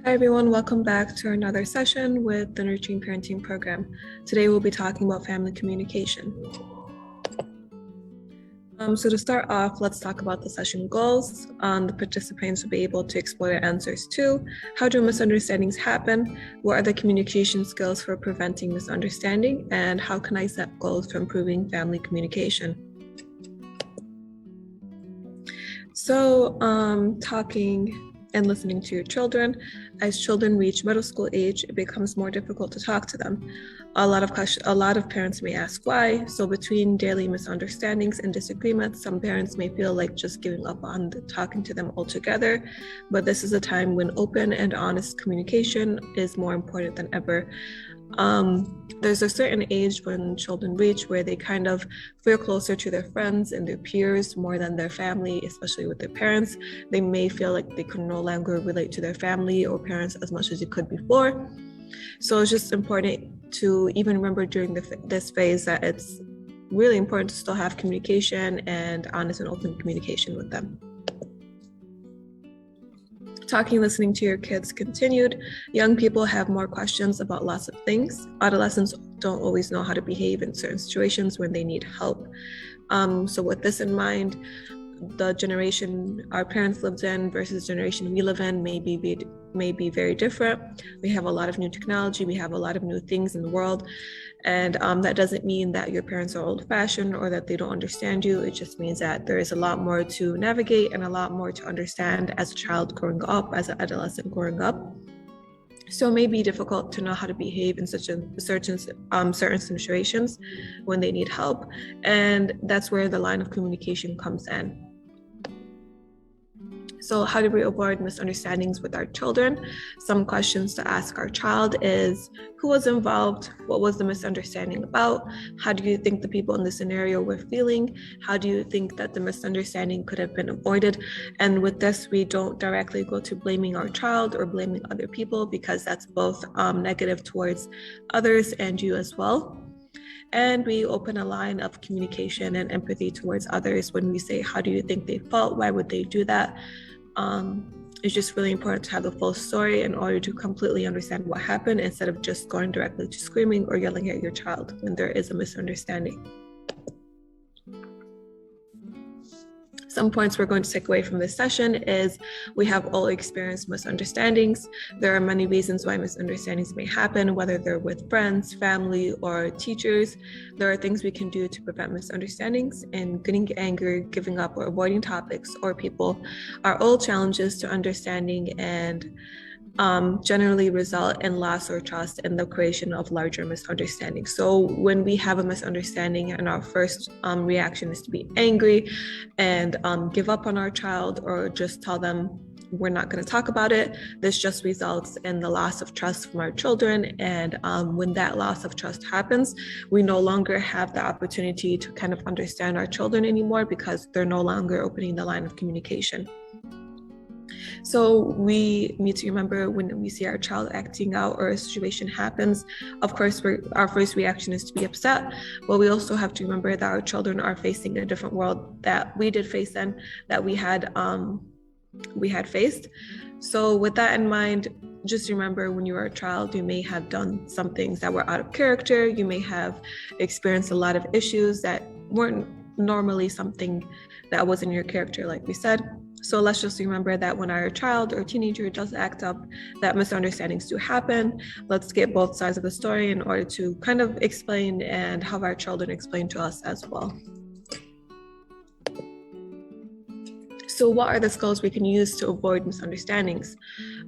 Hi everyone, welcome back to another session with the Nurturing Parenting Program. Today we'll be talking about family communication. So to start off, let's talk about the session goals. The participants will be able to explore their answers to how do misunderstandings happen, what are the communication skills for preventing misunderstanding, and how can I set goals for improving family communication. So talking and listening to your children. As children reach middle school age, it becomes more difficult to talk to them. A lot of parents may ask why. So between daily misunderstandings and disagreements, some parents may feel like just giving up on talking to them altogether. But this is a time when open and honest communication is more important than ever. There's a certain age when children reach where they kind of feel closer to their friends and their peers more than their family, especially with their parents. They may feel like they can no longer relate to their family or parents as much as they could before. So it's just important to even remember during this phase that it's really important to still have communication and honest and open communication with them. Talking, listening to your kids continued. Young people have more questions about lots of things. Adolescents don't always know how to behave in certain situations when they need help. So with this in mind, the generation our parents lived in versus the generation we live in may be very different. We have a lot of new technology, we have a lot of new things in the world, and that doesn't mean that your parents are old-fashioned or that they don't understand you. It just means that there is a lot more to navigate and a lot more to understand as a child growing up, as an adolescent growing up. So it may be difficult to know how to behave in certain situations when they need help, and that's where the line of communication comes in. So how do we avoid misunderstandings with our children? Some questions to ask our child is, who was involved? What was the misunderstanding about? How do you think the people in the scenario were feeling? How do you think that the misunderstanding could have been avoided? And with this, we don't directly go to blaming our child or blaming other people, because that's both negative towards others and you as well. And we open a line of communication and empathy towards others when we say, how do you think they felt? Why would they do that? It's just really important to have the full story in order to completely understand what happened, instead of just going directly to screaming or yelling at your child when there is a misunderstanding. Some points we're going to take away from this session is we have all experienced misunderstandings. There are many reasons why misunderstandings may happen, whether they're with friends, family, or teachers. There are things we can do to prevent misunderstandings, and getting angry, giving up, or avoiding topics or people are all challenges to understanding and generally result in loss or trust and the creation of larger misunderstandings. So when we have a misunderstanding and our first reaction is to be angry and give up on our child, or just tell them we're not going to talk about it, this just results in the loss of trust from our children. And when that loss of trust happens, we no longer have the opportunity to kind of understand our children anymore, because they're no longer opening the line of communication. So we need to remember, when we see our child acting out or a situation happens, of course, our first reaction is to be upset, but we also have to remember that our children are facing a different world that we did face in, that we had faced. So with that in mind, just remember, when you were a child, you may have done some things that were out of character. You may have experienced a lot of issues that weren't normally something that was in your character, like we said. So let's just remember that when our child or teenager does act up, that misunderstandings do happen. Let's get both sides of the story in order to kind of explain and have our children explain to us as well. So what are the skills we can use to avoid misunderstandings?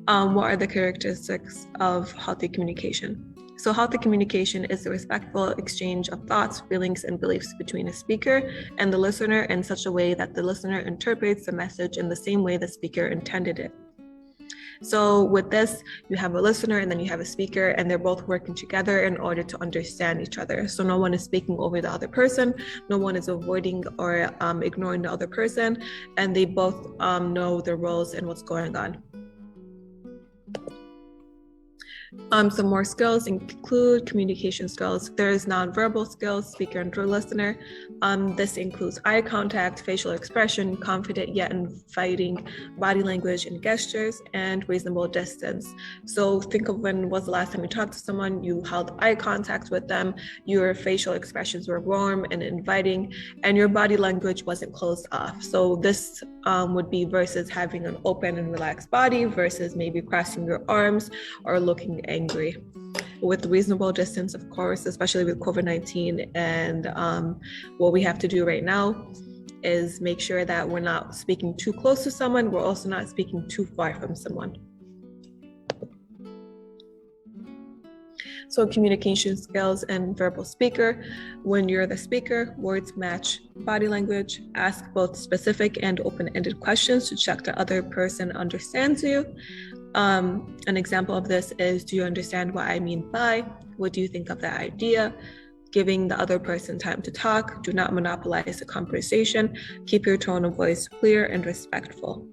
What are the characteristics of healthy communication? So healthy communication is the respectful exchange of thoughts, feelings, and beliefs between a speaker and the listener in such a way that the listener interprets the message in the same way the speaker intended it. So with this, you have a listener and then you have a speaker, and they're both working together in order to understand each other. So no one is speaking over the other person, no one is avoiding or ignoring the other person, and they both know their roles and what's going on. Some more skills include communication skills. There's nonverbal skills, speaker and listener. This includes eye contact, facial expression, confident yet inviting body language and gestures, and reasonable distance. So think of when was the last time you talked to someone, you held eye contact with them, your facial expressions were warm and inviting, and your body language wasn't closed off. So this would be versus having an open and relaxed body versus maybe crossing your arms or looking angry. With reasonable distance, of course, especially with COVID-19 and what we have to do right now is make sure that we're not speaking too close to someone. We're also not speaking too far from someone. So communication skills and verbal speaker. When you're the speaker, words match body language. Ask both specific and open-ended questions to check the other person understands you. An example of this is, do you understand what I mean by? What do you think of that idea? Giving the other person time to talk. Do not monopolize the conversation. Keep your tone of voice clear and respectful.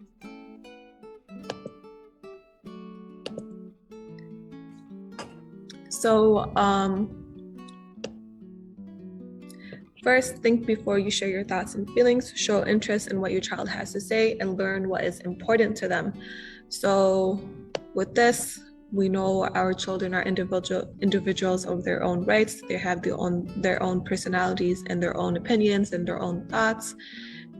So first, think before you share your thoughts and feelings. Show interest in what your child has to say and learn what is important to them. So with this, we know our children are individuals of their own rights. They have their own personalities and their own opinions and their own thoughts.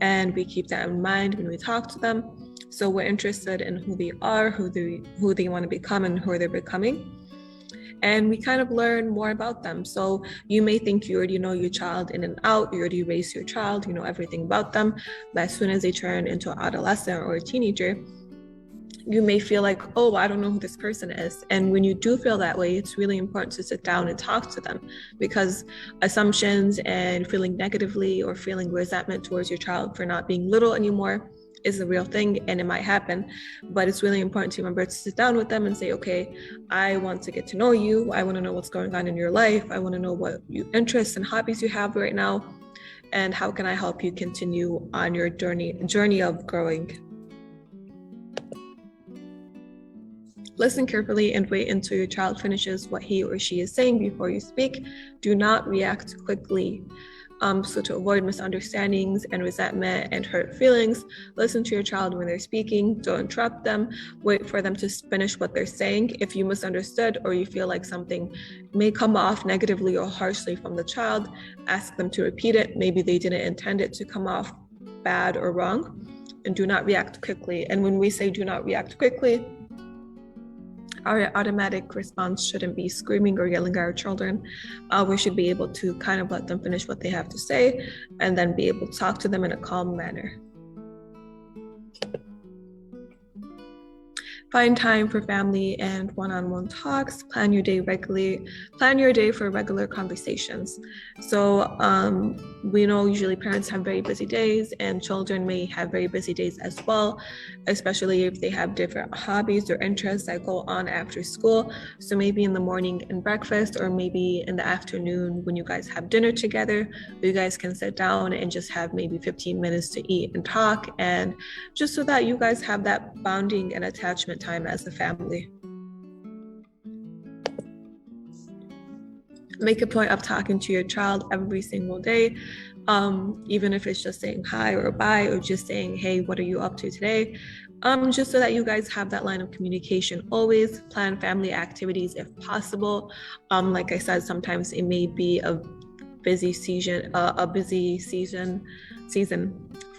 And we keep that in mind when we talk to them. So we're interested in who they are, who they want to become, and who they're becoming. And we kind of learn more about them. So you may think you already know your child in and out, you already raised your child, you know everything about them. But as soon as they turn into an adolescent or a teenager, you may feel like, oh, I don't know who this person is. And when you do feel that way, it's really important to sit down and talk to them, because assumptions and feeling negatively or feeling resentment towards your child for not being little anymore is a real thing, and it might happen. But it's really important to remember to sit down with them and say, okay, I want to get to know you. I want to know what's going on in your life. I want to know what interests and hobbies you have right now, and how can I help you continue on your journey of growing. Listen carefully and wait until your child finishes what he or she is saying before you speak. Do not react quickly. So to avoid misunderstandings and resentment and hurt feelings, listen to your child when they're speaking. Don't interrupt them. Wait for them to finish what they're saying. If you misunderstood or you feel like something may come off negatively or harshly from the child, ask them to repeat it. Maybe they didn't intend it to come off bad or wrong. And do not react quickly. And when we say do not react quickly, our automatic response shouldn't be screaming or yelling at our children. We should be able to kind of let them finish what they have to say and then be able to talk to them in a calm manner. Find time for family and one-on-one talks. Plan your day regularly. Plan your day for regular conversations. So we know usually parents have very busy days, and children may have very busy days as well, especially if they have different hobbies or interests that go on after school. So maybe in the morning and breakfast, or maybe in the afternoon when you guys have dinner together, you guys can sit down and just have maybe 15 minutes to eat and talk, and just so that you guys have that bonding and attachment time as a family. Make a point of talking to your child every single day, even if it's just saying hi or bye, or just saying, hey, what are you up to today? Just so that you guys have that line of communication always. Plan family activities if possible. Like I said, sometimes it may be a busy season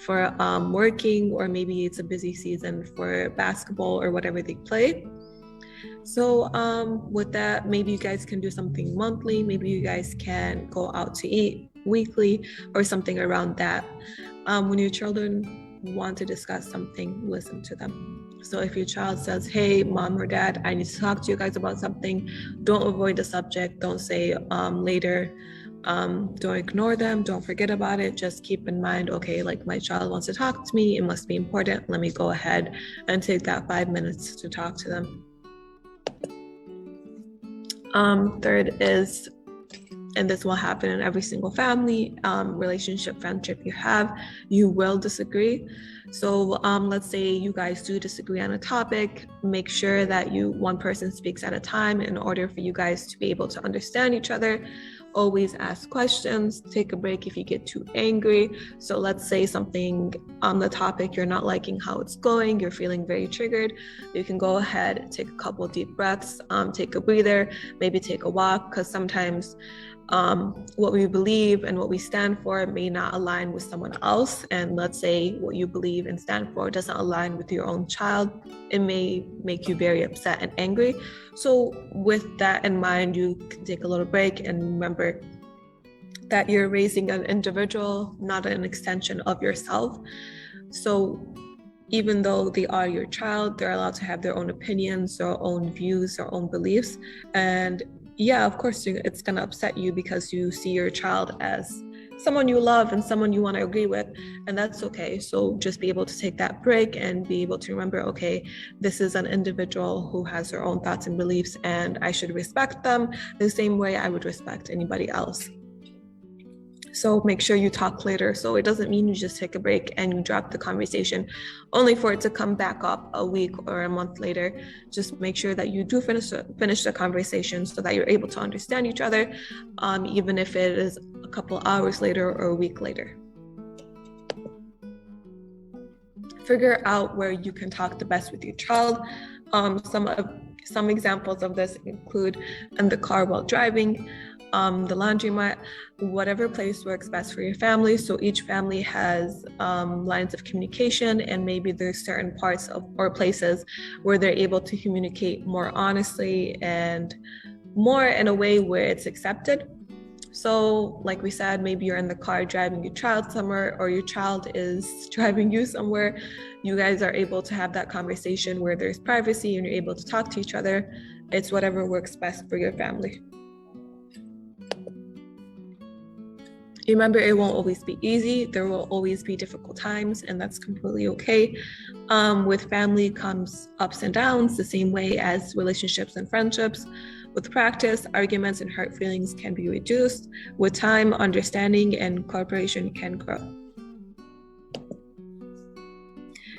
for working, or maybe it's a busy season for basketball or whatever they play. So with that, maybe you guys can do something monthly. Maybe you guys can go out to eat weekly or something around that. When your children want to discuss something, listen to them. So if your child says, hey, mom or dad, I need to talk to you guys about something, don't avoid the subject. Don't say later. Don't ignore them. Don't forget about it. Just keep in mind, okay, like my child wants to talk to me. It must be important. Let me go ahead and take that 5 minutes to talk to them. Third is and this will happen in every single family, relationship, friendship you have, you will disagree. So let's say you guys do disagree on a topic, make sure that one person speaks at a time in order for you guys to be able to understand each other. Always ask questions, take a break if you get too angry. So let's say something on the topic, you're not liking how it's going, you're feeling very triggered. You can go ahead, take a couple deep breaths, take a breather, maybe take a walk, because sometimes what we believe and what we stand for may not align with someone else. And let's say what you believe and stand for doesn't align with your own child. It may make you very upset and angry. So with that in mind, you can take a little break and remember that you're raising an individual, not an extension of yourself. So even though they are your child, they're allowed to have their own opinions, their own views, their own beliefs. And yeah, of course, it's going to upset you because you see your child as someone you love and someone you want to agree with, and that's okay. So just be able to take that break and be able to remember, okay, this is an individual who has their own thoughts and beliefs, and I should respect them the same way I would respect anybody else. So make sure you talk later. So it doesn't mean you just take a break and you drop the conversation only for it to come back up a week or a month later. Just make sure that you do finish the conversation so that you're able to understand each other, even if it is a couple hours later or a week later. Figure out where you can talk the best with your child. Some examples of this include in the car while driving, the laundromat, whatever place works best for your family. So each family has lines of communication, and maybe there's certain parts or places where they're able to communicate more honestly and more in a way where it's accepted. So like we said, maybe you're in the car driving your child somewhere, or your child is driving you somewhere. You guys are able to have that conversation where there's privacy and you're able to talk to each other. It's whatever works best for your family. Remember, it won't always be easy. There will always be difficult times, and that's completely okay. With family comes ups and downs, the same way as relationships and friendships. With practice, arguments and hurt feelings can be reduced. With time, understanding and cooperation can grow.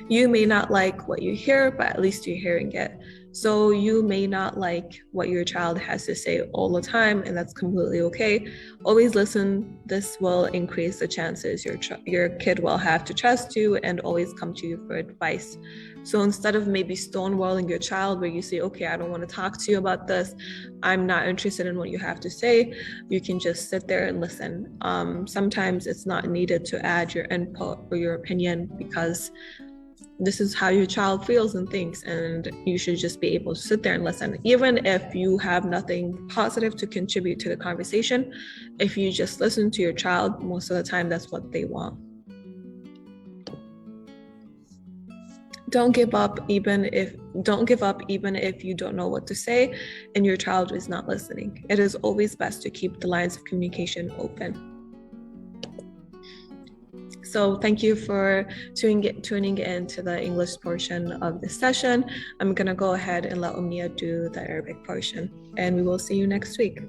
You may not like what you hear, but at least you're hearing it. So you may not like what your child has to say all the time, and that's completely okay. Always listen. This will increase the chances your kid will have to trust you and always come to you for advice. So instead of maybe stonewalling your child where you say, okay, I don't want to talk to you about this, I'm not interested in what you have to say, you can just sit there and listen. Sometimes it's not needed to add your input or your opinion, because this is how your child feels and thinks, and you should just be able to sit there and listen. Even if you have nothing positive to contribute to the conversation, if you just listen to your child, most of the time that's what they want. Don't give up even if you don't know what to say and your child is not listening. It is always best to keep the lines of communication open. So thank you for tuning in to the English portion of this session. I'm going to go ahead and let Omnia do the Arabic portion, and we will see you next week.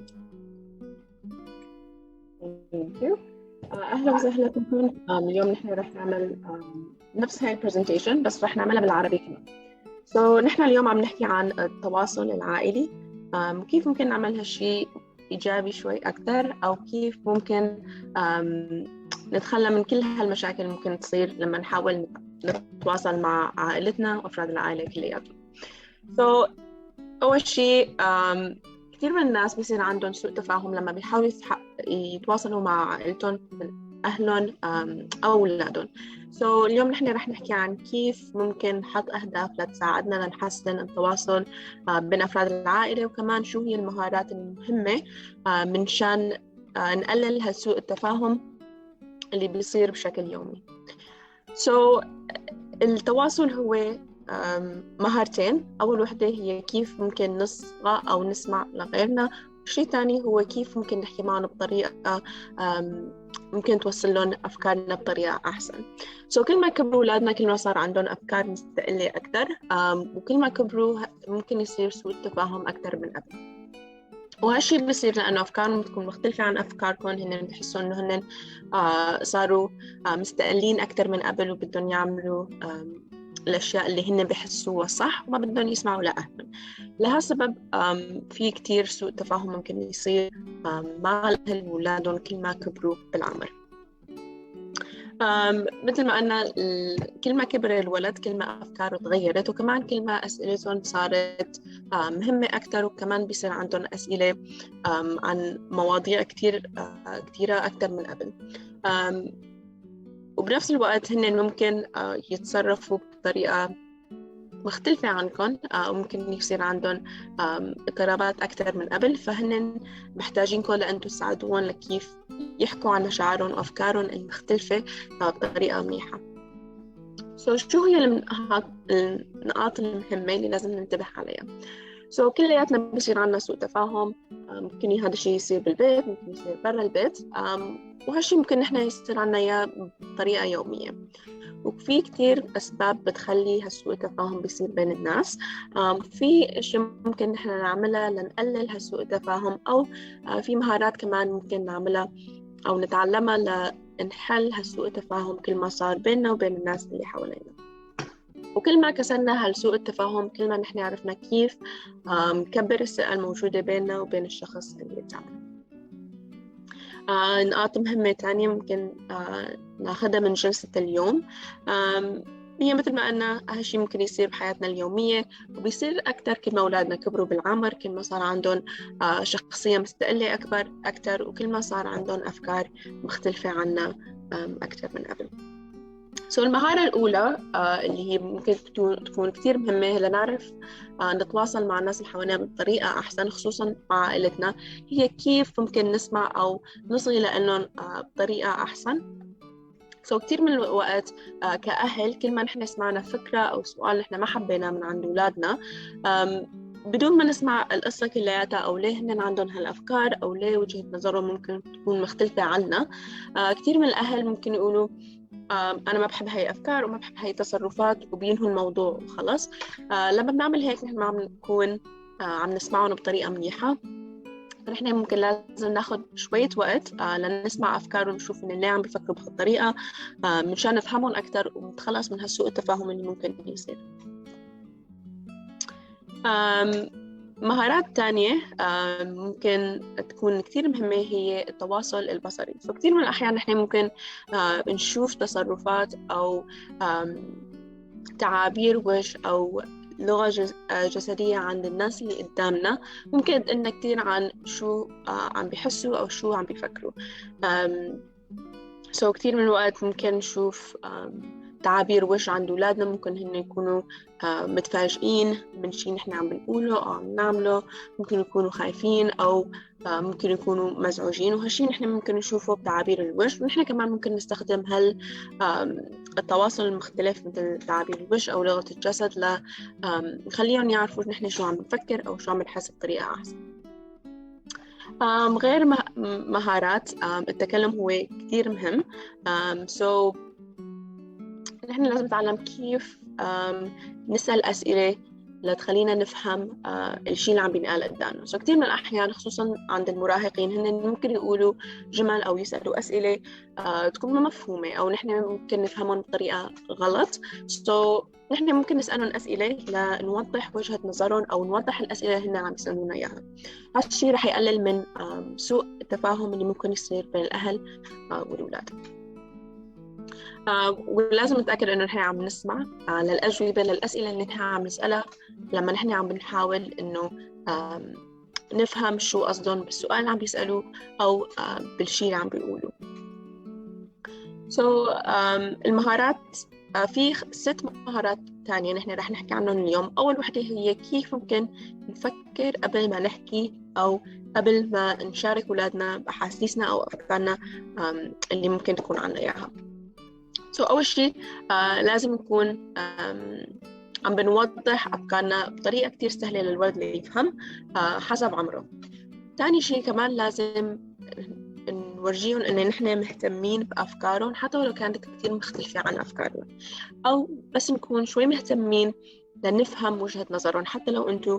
Thank you. أهلا وسهلا بكم. اليوم نحن رح نعمل نفس هاي البرزنتيشن، بس رح نعملها بالعربي كمان. نحن اليوم عم نحكي عن التواصل العائلي. كيف ممكن نعمل هالشيء إيجابي شوي أكثر، أو كيف ممكن نتخلى من كل هالمشاكل اللي ممكن تصير لما نحاول نتواصل مع عائلتنا وأفراد العائلة كلياتهم. أول شيء كثير من الناس بيصير عندهم سوء تفاهم لما بيحاولوا يتواصلوا مع عائلتهم، أهلهم أو أولادهم. اليوم نحن رح نحكي عن كيف ممكن نحط أهداف لتساعدنا لنحسن التواصل بين أفراد العائلة، وكمان شو هي المهارات المهمة منشان نقلل هالسوء التفاهم اللي بيصير بشكل يومي. التواصل هو مهارتين. أول وحدة هي كيف ممكن نصغى أو نسمع لغيرنا، والشيء الثاني هو كيف ممكن نحكي معهم بطريقة ممكن توصل لهم أفكارنا بطريقة أحسن. كل ما كبروا أولادنا كل ما صار عندهم أفكار مستقلة أكثر، وكل ما كبروا ممكن يصير سوء التفاهم أكثر من قبل. وهالشي بصير لأنه أفكارهم بتكون مختلفة عن أفكاركم. هن بحسوا إنه هن صاروا مستقلين أكتر من قبل، وبدهم يعملوا الأشياء اللي هن بحسوها صح، وما بدهم يسمعوا لأهلهم. لهالسبب في كتير سوء تفاهم ممكن يصير مع الأهل وأولادهم كل ما كبروا بالعمر. مثل ما قلنا، كل ما كبر الولد كل ما أفكاره تغيرت، وكمان كل ما أسئلتهم صارت مهمة أكتر، وكمان بيصير عندهم أسئلة عن مواضيع كتيرة أكتر من قبل. وبنفس الوقت هن ممكن يتصرفوا بطريقة مختلفة عنكم، وممكن يصير عندهم اضطرابات أكتر من قبل، فهن محتاجينكم لأنتم تساعدوهم لكيف يحكوا عن مشاعرهم وأفكارهم المختلفة بطريقة منيحة. شو هي النقاط المهمة اللي لازم ننتبه عليها؟ كلياتنا بصير عنا سوء تفاهم. ممكن هذا الشيء يصير بالبيت، ممكن يصير برا البيت، وهالشي ممكن نحن يصير عنا إياه بطريقة يومية. وفي كتير أسباب بتخلي هالسوء التفاهم بيصير بين الناس. في أشياء ممكن نحن نعملها لنقلل هالسوء التفاهم، أو في مهارات كمان ممكن نعملها أو نتعلمها لنحل هالسوء التفاهم كل ما صار بيننا وبين الناس اللي حوالينا. وكل ما كسرنا هالسوء التفاهم كل ما نحن عرفنا كيف نكبر الثقة الموجودة بيننا وبين الشخص اللي قدامنا. نقاط مهمة تانية ممكن ناخدها من جلسة اليوم. هي مثل ما قلنا هالشي ممكن يصير بحياتنا اليومية، وبيصير أكتر كل ما أولادنا كبروا بالعمر، كل ما صار عندهم شخصية مستقلة أكتر، وكل ما صار عندهم أفكار مختلفة عنا أكتر من قبل. المهارة الأولى اللي هي ممكن تكون كتير مهمة لنعرف نتواصل مع الناس اللي حوالينا بطريقة أحسن، خصوصاً مع عائلتنا، هي كيف ممكن نسمع أو نصغي لهم بطريقة أحسن. كتير من الوقت كأهل كل ما نحن سمعنا فكرة أو سؤال نحن ما حبينا من عند أولادنا، بدون ما نسمع القصة كلياتها أو ليه هن عندهم هالأفكار أو ليه وجهة نظرهم ممكن تكون مختلفة عنا، كتير من الأهل ممكن يقولوا أنا ما بحب هاي أفكار وما بحب هاي تصرفات، وبينهوا الموضوع وخلص. لما بنعمل هيك نحن ما عم نكون عم نسمعهم بطريقة منيحة. فنحن ممكن لازم ناخد شوية وقت لنسمع أفكارهم ونشوف إن ليه عم بيفكروا بهالطريقة، مشان نفهمهم أكتر ونتخلص من هالسوء التفاهم اللي ممكن يصير. مهارات تانية ممكن تكون كتير مهمة هي التواصل البصري. فكتير من الأحيان نحن ممكن نشوف تصرفات أو تعابير وجه أو لغة جسدية عند الناس اللي قدامنا، ممكن تقلنا كتير عن شو عم بيحسوا أو شو عم بيفكروا. كتير من الوقت ممكن نشوف تعابير وجه عند أولادنا، ممكن هن يكونوا متفاجئين من شيء نحن عم بنقوله أو عم نعمله، ممكن يكونوا خايفين أو ممكن يكونوا مزعوجين، وهالشيء نحن ممكن نشوفه بتعابير الوجه. ونحن كمان ممكن نستخدم التواصل المختلف مثل تعابير الوجه أو لغة الجسد نخليهم يعرفوا نحن شو عم نفكر أو شو عم نحس بطريقة أحسن. غير مهارات التكلم هو كتير مهم. نحن لازم نتعلم كيف نسأل أسئلة لتخلينا نفهم الشيء اللي عم بينقال قدامنا. كتير من الأحيان خصوصا عند المراهقين هن ممكن يقولوا جمل أو يسألوا أسئلة تكون ما مفهومة أو نحن ممكن نفهمهم بطريقة غلط. نحن ممكن نسألهم أسئلة لنوضح وجهة نظرهم أو نوضح الأسئلة اللي هن عم يسألونا إياها. هذا الشيء رح يقلل من سوء التفاهم اللي ممكن يصير بين الأهل والأولاد. ولازم نتأكد إنه نحن عم نسمع للأجوبة للأسئلة اللي نحن عم نسألها لما نحن عم بنحاول إنه نفهم شو قصدهم بالسؤال اللي عم بيسألوه أو بالشيء اللي عم بيقولوا. المهارات في 6 مهارات تانية نحن رح نحكي عنهم اليوم. أول وحدة هي كيف ممكن نفكر قبل ما نحكي أو قبل ما نشارك أولادنا بأحاسيسنا أو أفكارنا اللي ممكن تكون عنا إياها. أول شيء لازم نكون عم بنوضح أفكارنا بطريقة كتير سهلة للولد اللي يفهم حسب عمره. تاني شيء كمان لازم نورجيهم إن نحن مهتمين بأفكارهم حتى لو كانت كتير مختلفة عن أفكارنا، أو بس نكون شوي مهتمين لنفهم وجهة نظرهم حتى لو أنتوا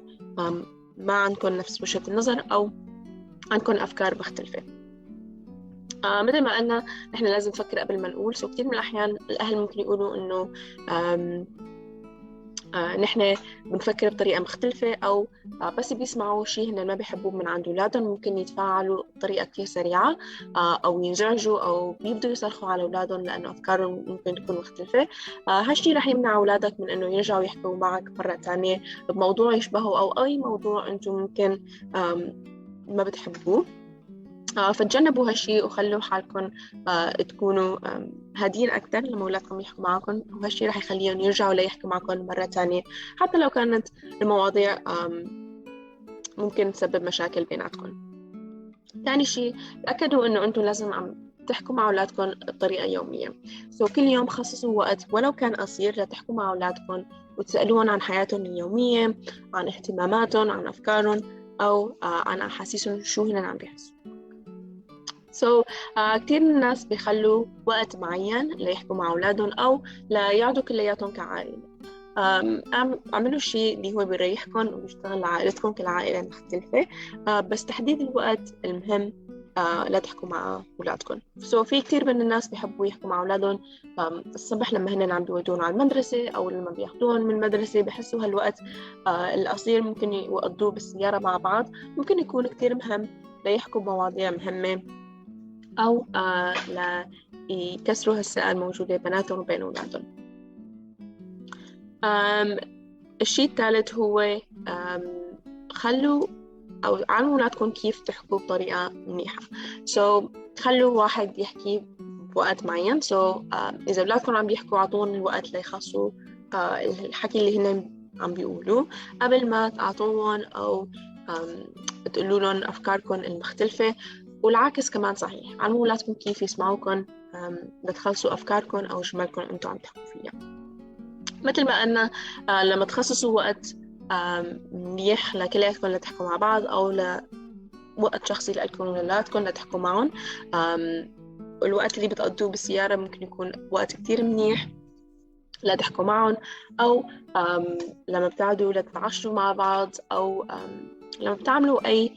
ما عندكم نفس وجهة النظر أو عندكم أفكار مختلفة. مثل ما قلنا نحن لازم نفكر قبل ما نقول. كتير من الأحيان الأهل ممكن يقولوا إنه نحن بنفكر بطريقة مختلفة، أو بس بيسمعوا شيء هن ما بيحبوه من عند أولادهم ممكن يتفاعلوا بطريقة كتير سريعة، أو ينزعجوا أو بيبدوا يصرخوا على أولادهم لأنه أفكارهم ممكن تكون مختلفة. هالشيء رح يمنع أولادك من إنه يرجعوا يحكوا معك مرة تانية بموضوع يشبهه أو أي موضوع أنتم ممكن ما بتحبوه. فتجنبوا هالشيء وخلوا حالكم تكونوا هادين أكتر لما أولادكم يحكوا معكم، وهالشيء رح يخليهم يرجعوا ليحكوا معكم مرة تانية حتى لو كانت المواضيع ممكن تسبب مشاكل بيناتكم. ثاني شيء تأكدوا إنه أنتم لازم عم تحكوا مع أولادكم بطريقة يومية. كل يوم خصصوا وقت ولو كان قصير لتحكوا مع أولادكم وتسألوهم عن حياتهم اليومية، عن اهتماماتهم، عن أفكارهم، أو عن أحاسيسهم، شو هن عم بيحسوا. كتير من الناس بيخلوا وقت معين ليحكوا مع أولادهم أو ليقعدوا كلياتهم كعائلة. اعملوا شيء اللي هو بيريحكم وبيشتغل لعائلتكم كالعائلة مختلفة، بس تحديد الوقت المهم لا تحكوا مع أولادكم. في كتير من الناس بيحبوا يحكوا مع أولادهم الصبح لما هن عم بيودون على المدرسة أو لما بياخدوهم من المدرسة، بحسوا هالوقت القصير ممكن يقضوه بالسيارة مع بعض ممكن يكون كتير مهم ليحكوا بمواضيع مهمة، أو ليكسروا هالثقة الموجودة بيناتهم وبين أولادهم. الشيء الثالث هو خلوا أو علموا أولادكم كيف تحكوا بطريقة منيحة. خلوا واحد يحكي بوقت معين. إذا أولادكم عم بيحكوا أعطوهم الوقت ليخلصوا الحكي اللي هن عم بيقولوا قبل ما تعطوهم أو تقولوا لهم أفكاركم المختلفة. والعكس كمان صحيح، علموا أولادكم كيف يسمعوكم لتخلصوا أفكاركم أو جملكم أنتم عم تحكوا فيها. مثل ما قلنا لما تخصصوا وقت منيح لكلياتكم لتحكوا مع بعض، أو لوقت شخصي لكم ولولادكم لتحكوا معهم. الوقت اللي بتقضوه بالسيارة ممكن يكون وقت كتير منيح لا تحكوا معهم، أو لما بتقعدوا لتتعشوا مع بعض، أو لما بتعملوا أي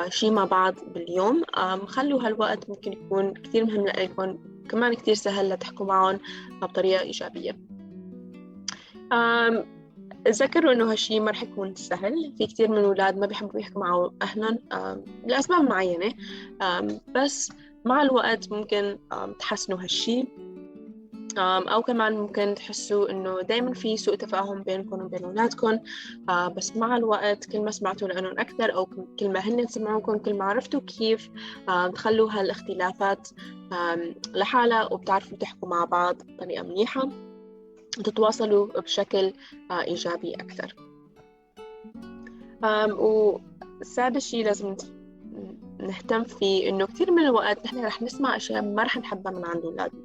شيء مع بعض باليوم. خلوا هالوقت ممكن يكون كتير مهم لكم، كمان كتير سهل لتحكوا معهم بطريقة إيجابية. تذكروا إنه هالشيء ما رح يكون سهل. في كتير من الأولاد ما بيحبوا يحكوا مع أهلهم لأسباب معينة، بس مع الوقت ممكن تحسنوا هالشيء، أو كمان ممكن تحسوا إنه دايما في سوء تفاهم بينكم وبين أولادكم، بس مع الوقت كل ما سمعتوا لأنهم أكثر أو كل ما هن سمعوكم كل ما عرفتوا كيف تخلوا هالاختلافات لحالها وبتعرفوا تحكوا مع بعض بطريقة منيحة وتتواصلوا بشكل إيجابي أكثر. وسادس شيء لازم نهتم فيه إنه كتير من الوقت نحن رح نسمع أشياء ما رح نحبها من عند أولادنا،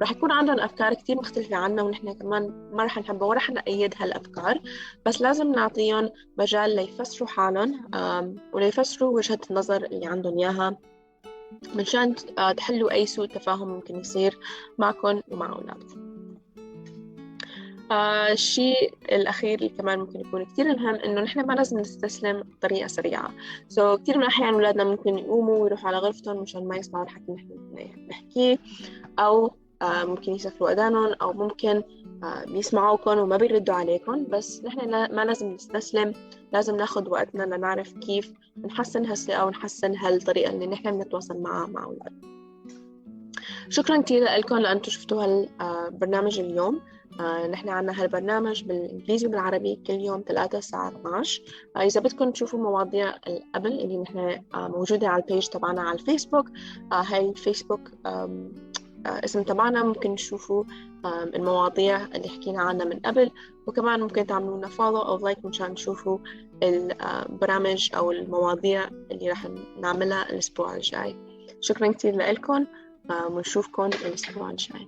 رح يكون عندهم أفكار كتير مختلفة عنا ونحن كمان ما رح نحبها ورح نأيد هالأفكار، بس لازم نعطيهم مجال ليفسروا حالهم وليفسروا وجهة النظر اللي عندهم إياها منشان تحلوا أي سوء تفاهم ممكن يصير معكم ومع أولادكم. الشيء الأخير اللي كمان ممكن يكون كتير مهم إنه نحن ما لازم نستسلم بطريقة سريعة. كتير من الأحيان أولادنا ممكن يقوموا ويروحوا على غرفتهم مشان ما يسمعوا الحكي اللي نحن نحكيه، أو ممكن يسفلوا أذانهم، أو ممكن بيسمعوكم وما بيردوا عليكم. بس نحن ما لازم نستسلم، لازم ناخد وقتنا لنعرف كيف نحسن هالثقة ونحسن هالطريقة اللي نحن بنتواصل مع أولادنا. شكرا كتير لكم لأنتم شفتوا هالبرنامج اليوم. نحن عنا هالبرنامج بالإنجليزي وبالعربي كل يوم 3 الساعة 12. إذا بدكم تشوفوا مواضيع قبل اللي نحن موجودة على البيج تبعنا على الفيسبوك، هاي الفيسبوك اسم تبعنا، ممكن تشوفوا المواضيع اللي حكينا عنها من قبل، وكمان ممكن تعملونا فولو أو لايك مشان تشوفوا البرامج أو المواضيع اللي رح نعملها الأسبوع الجاي. شكرا كتير لكم ونشوفكم الأسبوع الجاي.